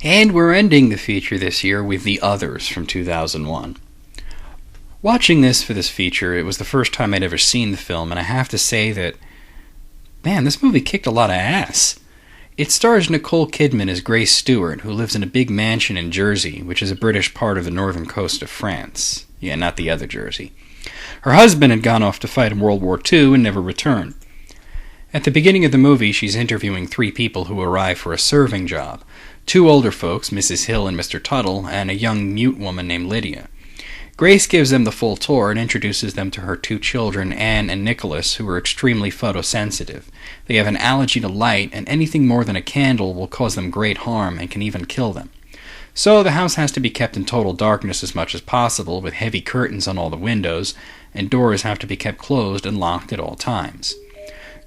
And we're ending the feature this year with The Others from 2001. Watching this for this feature, it was the first time I'd ever seen the film, and I have to say that, man, this movie kicked a lot of ass. It stars Nicole Kidman as Grace Stewart, who lives in a big mansion in Jersey, which is a British part of the northern coast of France. Yeah, not the other Jersey. Her husband had gone off to fight in World War II and never returned. At the beginning of the movie, she's interviewing 3 people who arrive for a serving job. 2 older folks, Mrs. Hill and Mr. Tuttle, and a young mute woman named Lydia. Grace gives them the full tour and introduces them to her 2 children, Anne and Nicholas, who are extremely photosensitive. They have an allergy to light, and anything more than a candle will cause them great harm and can even kill them. So the house has to be kept in total darkness as much as possible, with heavy curtains on all the windows, and doors have to be kept closed and locked at all times.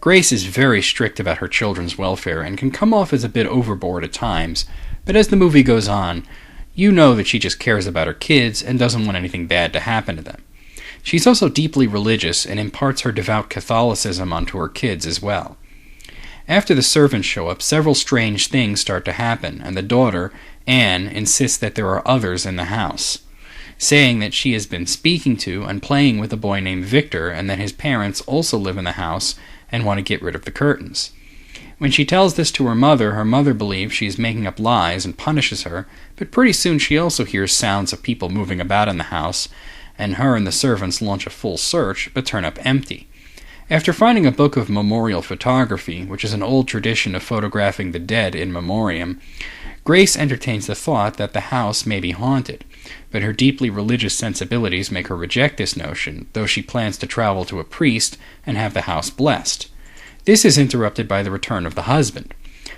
Grace is very strict about her children's welfare and can come off as a bit overboard at times, but as the movie goes on, you know that she just cares about her kids and doesn't want anything bad to happen to them. She's also deeply religious and imparts her devout Catholicism onto her kids as well. After the servants show up, several strange things start to happen, and the daughter, Anne, insists that there are others in the house, saying that she has been speaking to and playing with a boy named Victor and that his parents also live in the house and want to get rid of the curtains. When she tells this to her mother believes she is making up lies and punishes her, but pretty soon she also hears sounds of people moving about in the house, and her and the servants launch a full search, but turn up empty. After finding a book of memorial photography, which is an old tradition of photographing the dead in memoriam, Grace entertains the thought that the house may be haunted, but her deeply religious sensibilities make her reject this notion, though she plans to travel to a priest and have the house blessed. This is interrupted by the return of the husband.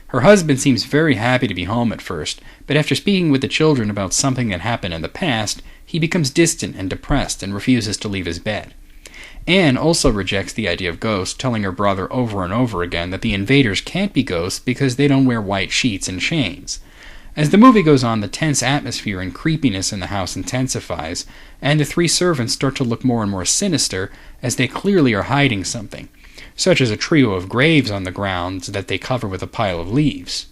Her husband seems very happy to be home at first, but after speaking with the children about something that happened in the past, he becomes distant and depressed and refuses to leave his bed. Anne also rejects the idea of ghosts, telling her brother over and over again that the invaders can't be ghosts because they don't wear white sheets and chains. As the movie goes on, the tense atmosphere and creepiness in the house intensifies, and the 3 servants start to look more and more sinister as they clearly are hiding something, such as a trio of graves on the ground that they cover with a pile of leaves.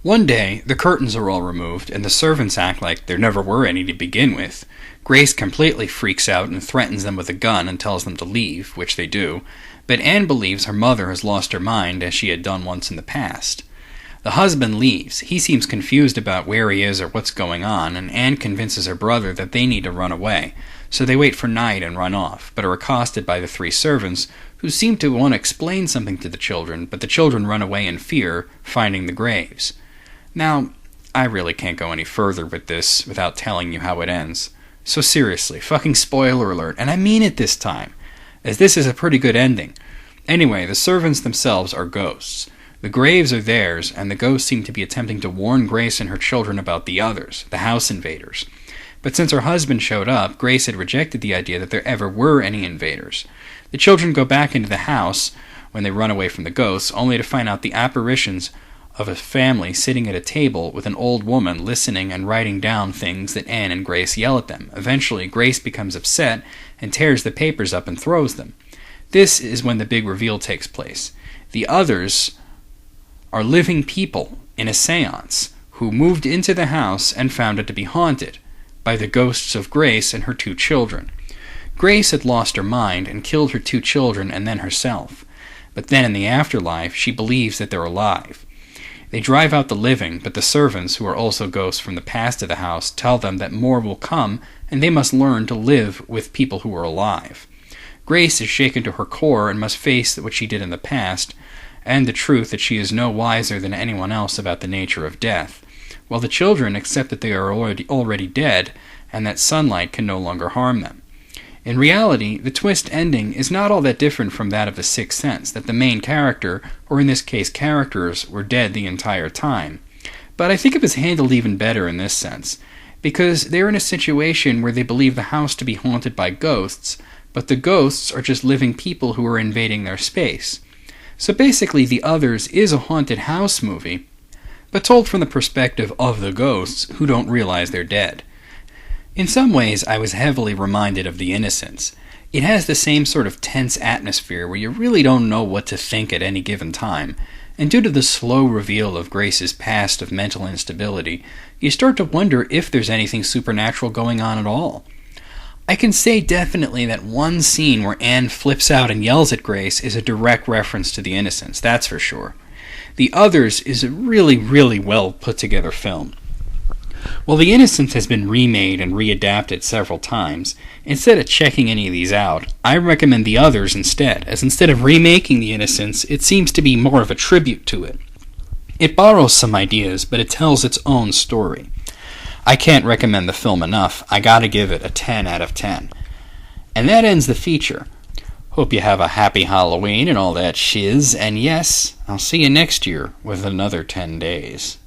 One day, the curtains are all removed, and the servants act like there never were any to begin with. Grace completely freaks out and threatens them with a gun and tells them to leave, which they do, but Anne believes her mother has lost her mind as she had done once in the past. The husband leaves. He seems confused about where he is or what's going on, and Anne convinces her brother that they need to run away, so they wait for night and run off, but are accosted by the 3 servants, who seem to want to explain something to the children, but the children run away in fear, finding the graves. Now, I really can't go any further with this without telling you how it ends. So seriously, fucking spoiler alert, and I mean it this time, as this is a pretty good ending. Anyway, the servants themselves are ghosts. The graves are theirs, and the ghosts seem to be attempting to warn Grace and her children about the others, the house invaders. But since her husband showed up, Grace had rejected the idea that there ever were any invaders. The children go back into the house when they run away from the ghosts, only to find out the apparitions of a family sitting at a table with an old woman listening and writing down things that Anne and Grace yell at them. Eventually, Grace becomes upset and tears the papers up and throws them. This is when the big reveal takes place. The others are living people in a seance who moved into the house and found it to be haunted by the ghosts of Grace and her 2 children. Grace had lost her mind and killed her 2 children and then herself. But then in the afterlife, she believes that they're alive. They drive out the living, but the servants, who are also ghosts from the past of the house, tell them that more will come and they must learn to live with people who are alive. Grace is shaken to her core and must face what she did in the past, and the truth that she is no wiser than anyone else about the nature of death, while the children accept that they are already dead and that sunlight can no longer harm them. In reality, the twist ending is not all that different from that of The Sixth Sense, that the main character, or in this case characters, were dead the entire time. But I think it was handled even better in this sense, because they're in a situation where they believe the house to be haunted by ghosts, but the ghosts are just living people who are invading their space. So basically, The Others is a haunted house movie, but told from the perspective of the ghosts who don't realize they're dead. In some ways, I was heavily reminded of The Innocents. It has the same sort of tense atmosphere where you really don't know what to think at any given time, and due to the slow reveal of Grace's past of mental instability, you start to wonder if there's anything supernatural going on at all. I can say definitely that one scene where Anne flips out and yells at Grace is a direct reference to The Innocents, that's for sure. The Others is a really, really well put together film. While The Innocents has been remade and readapted several times, instead of checking any of these out, I recommend The Others instead, as instead of remaking The Innocents, it seems to be more of a tribute to it. It borrows some ideas, but it tells its own story. I can't recommend the film enough. I gotta give it a 10 out of 10. And that ends the feature. Hope you have a happy Halloween and all that shiz, and yes, I'll see you next year with another 10 days.